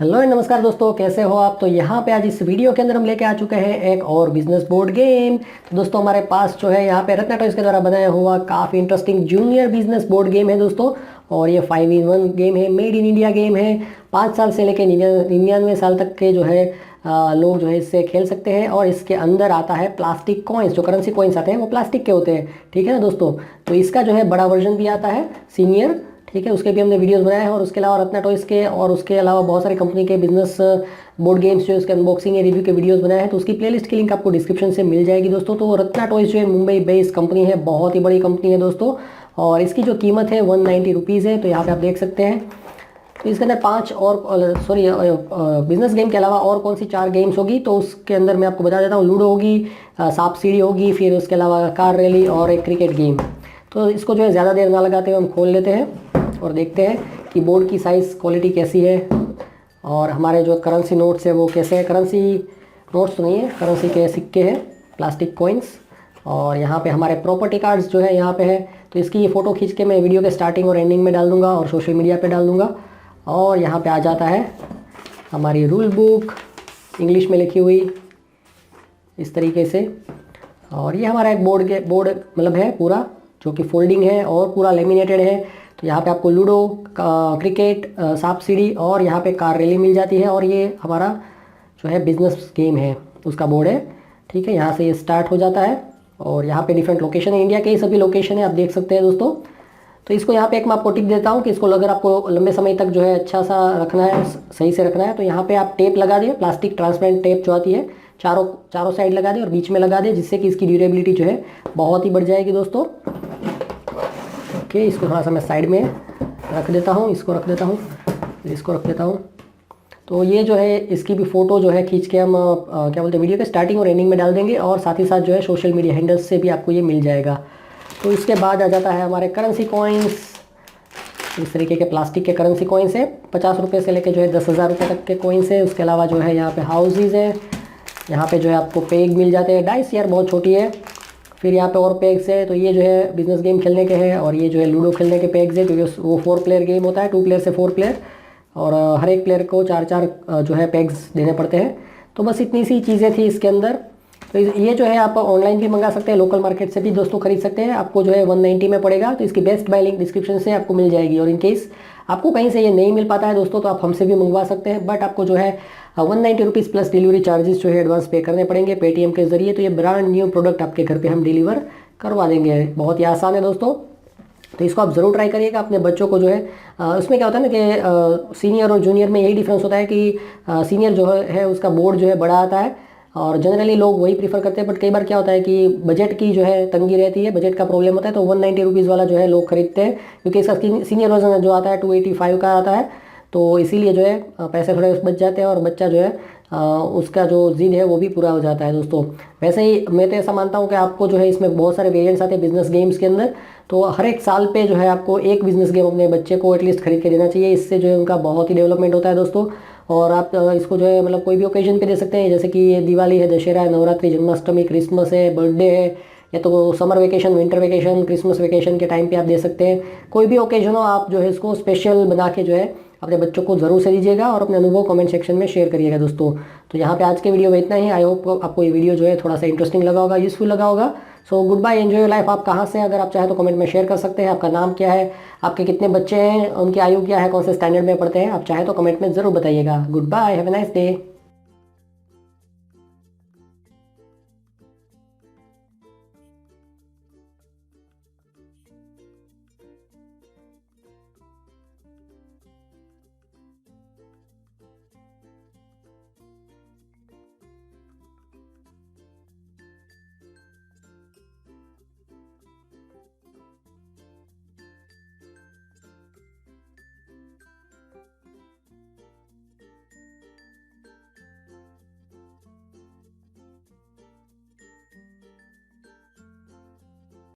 Hello and नमस्कार दोस्तों, कैसे हो आप। तो यहाँ पे आज इस वीडियो के अंदर हम लेके आ चुके हैं एक और बिजनेस बोर्ड गेम। तो दोस्तों हमारे पास जो है यहाँ पे रत्ना टॉयज के द्वारा बनाया हुआ काफ़ी interesting junior business board game है दोस्तों। और ये 5-in-1 गेम है, मेड इन इंडिया गेम है। 5 साल से लेकर 99 साल तक के जो है लोग जो है इससे खेल सकते हैं। और इसके अंदर आता है प्लास्टिक कॉइन्स, जो करेंसी कॉइन्स आते हैं वो प्लास्टिक के होते हैं, ठीक है ना दोस्तों। तो इसका जो है बड़ा वर्जन भी आता है, सीनियर, ठीक है, उसके भी हमने वीडियोस बनाए हैं। और उसके अलावा रत्ना टॉयज़ के और उसके अलावा बहुत सारी कंपनी के बिजनेस बोर्ड गेम्स जो उसके अनबॉक्सिंग या रिव्यू के वीडियोस बनाए हैं, तो उसकी प्लेलिस्ट की लिंक आपको डिस्क्रिप्शन से मिल जाएगी दोस्तों। तो रत्ना टॉयज़ जो है मुंबई बेस्ड कंपनी है, बहुत ही बड़ी कंपनी है दोस्तों। और इसकी जो कीमत है 190 रुपीज़ है। तो यहाँ पे आप देख सकते हैं। तो इसके अंदर 5 और बिजनेस गेम के अलावा और कौन सी 4 गेम्स होगी, तो उसके अंदर मैं आपको बता देता हूँ। लूडो होगी, सांप सीढ़ी होगी, फिर उसके अलावा कार रैली और एक क्रिकेट गेम। तो इसको जो है ज़्यादा देर ना लगाते हुए हम खोल लेते हैं और देखते हैं कि बोर्ड की साइज़ क्वालिटी कैसी है और हमारे जो करेंसी नोट्स है वो कैसे हैं। करेंसी नोट्स तो नहीं है, करेंसी के सिक्के हैं, प्लास्टिक कॉइन्स। और यहाँ पे हमारे प्रॉपर्टी कार्ड्स जो है यहाँ पे है। तो इसकी ये फ़ोटो खींच के मैं वीडियो के स्टार्टिंग और एंडिंग में डाल दूँगा और सोशल मीडिया पे डाल दूँगा। और यहाँ पे आ जाता है हमारी रूल बुक, इंग्लिश में लिखी हुई इस तरीके से। और ये हमारा एक बोर्ड मतलब है पूरा, जो कि फोल्डिंग है और पूरा लेमिनेटेड है। तो यहाँ पे आपको लूडो, क्रिकेट, सांप सीढ़ी और यहाँ पे कार रैली मिल जाती है। और ये हमारा जो है बिजनेस गेम है उसका बोर्ड है, ठीक है। यहाँ से ये स्टार्ट हो जाता है और यहाँ पे डिफरेंट लोकेशन है, इंडिया के ही सभी लोकेशन है, आप देख सकते हैं दोस्तों। तो इसको यहाँ पे एक मैं आपको टिप देता हूँ कि इसको अगर आपको लंबे समय तक जो है अच्छा सा रखना है, सही से रखना है, तो यहाँ पे आप टेप लगा दिए, प्लास्टिक ट्रांसपेरेंट टेप जो आती है, चारों साइड लगा दे और बीच में लगा दे, जिससे कि इसकी ड्यूरेबिलिटी जो है बहुत ही बढ़ जाएगी दोस्तों। ओके, इसको थोड़ा सा मैं साइड में रख देता हूँ, इसको रख देता हूँ, इसको रख देता हूँ। तो ये जो है इसकी भी फ़ोटो जो है खींच के हम क्या बोलते हैं वीडियो के स्टार्टिंग और एंडिंग में डाल देंगे। और साथ ही साथ जो है सोशल मीडिया हैंडल्स से भी आपको ये मिल जाएगा। तो इसके बाद आ जाता है हमारे करेंसी कॉइन्स। इस तरीके के प्लास्टिक के करेंसी कॉइन्स है, 50 रुपये से लेकर जो है 10,000 रुपये तक के कॉइन्स है। उसके अलावा जो है यहाँ पे हाउसेज है, यहाँ पे जो है आपको पेग मिल जाते हैं। डाइस यार बहुत छोटी है। फिर यहाँ पे और पेग्स है, तो ये जो है बिजनेस गेम खेलने के हैं। और ये जो है लूडो खेलने के पेग्स है, क्योंकि वो 4 प्लेयर गेम होता है, 2 प्लेयर से 4 प्लेयर। और हर एक प्लेयर को 4-4 जो है पेग्स देने पड़ते हैं। तो बस इतनी सी चीज़ें थी इसके अंदर। तो ये जो है आप ऑनलाइन भी मंगा सकते हैं, लोकल मार्केट से भी दोस्तों खरीद सकते हैं। आपको जो है 190 में पड़ेगा। तो इसकी बेस्ट बाय लिंक डिस्क्रिप्शन से आपको मिल जाएगी। और इन केस आपको कहीं से ये नहीं मिल पाता है दोस्तों, तो आप हमसे भी मंगवा सकते हैं। बट आपको जो है 190 रुपीज़ प्लस डिलीवरी चार्जेस जो है एडवांस पे करने पड़ेंगे पेटीएम के ज़रिए। तो ये ब्रांड न्यू प्रोडक्ट आपके घर पे हम डिलीवर करवा देंगे। बहुत ही आसान है दोस्तों। तो इसको आप ज़रूर ट्राई करिएगा अपने बच्चों को जो है। उसमें क्या होता है ना कि सीनियर और जूनियर में यही डिफरेंस होता है कि सीनियर जो है उसका बोर्ड जो है बड़ा आता है और जनरली लोग वही प्रीफर करते हैं। बट कई बार क्या होता है कि बजट की जो है तंगी रहती है, बजट का प्रॉब्लम होता है, तो 190 रुपीज़ वाला जो है लोग खरीदते हैं, क्योंकि इसका सीनियर वर्जन जो आता है 285 का आता है। तो इसीलिए जो है पैसे थोड़े बच जाते हैं और बच्चा जो है उसका जो जिद है वो भी पूरा हो जाता है दोस्तों। वैसे ही मैं तो ऐसा मानता हूँ कि आपको जो है इसमें बहुत सारे वेरिएंट्स आते हैं बिजनेस गेम्स के अंदर। तो हर एक साल पे जो है आपको एक बिजनेस गेम अपने बच्चे को एटलीस्ट खरीद के देना चाहिए। इससे जो है उनका बहुत ही डेवलपमेंट होता है दोस्तों। और आप इसको जो है मतलब कोई भी ओकेजन पे दे सकते हैं, जैसे कि ये दिवाली है, दशहरा है, नवरात्रि, जन्माष्टमी, क्रिसमस है, बर्थडे है, या तो summer vacation, winter vacation, Christmas vacation के टाइम पे आप दे सकते हैं। कोई भी ओकेजन हो, आप जो है इसको स्पेशल बना के जो है अपने बच्चों को ज़रूर से दीजिएगा और अपने अनुभव कमेंट सेक्शन में शेयर करिएगा दोस्तों। तो यहाँ पे आज के वीडियो में इतना ही। आई होप आपको ये वीडियो जो है थोड़ा सा इंटरेस्टिंग लगा होगा, यूज़फुल लगा होगा। So good bye, enjoy your life. आप कहाँ से अगर आप चाहें तो कमेंट में शेयर कर सकते हैं। आपका नाम क्या है, आपके कितने बच्चे हैं, उनकी आयु क्या है, कौन से स्टैंडर्ड में पढ़ते हैं, आप चाहें तो कमेंट में ज़रूर बताइएगा। Good bye, have a nice day.